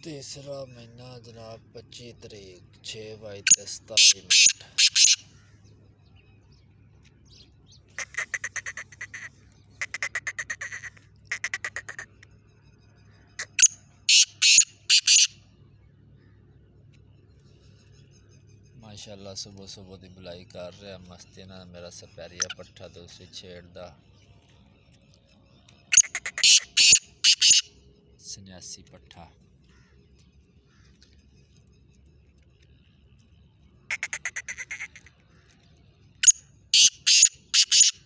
तीसरा महीना जनाब 25 तरीक 6:27। माशाल्लाह सुबह सुबह की बुलाई कर रहा मस्ती ना मेरा सपैरिया पट्ठा दूसरी छेड़दा 87 पट्ठा।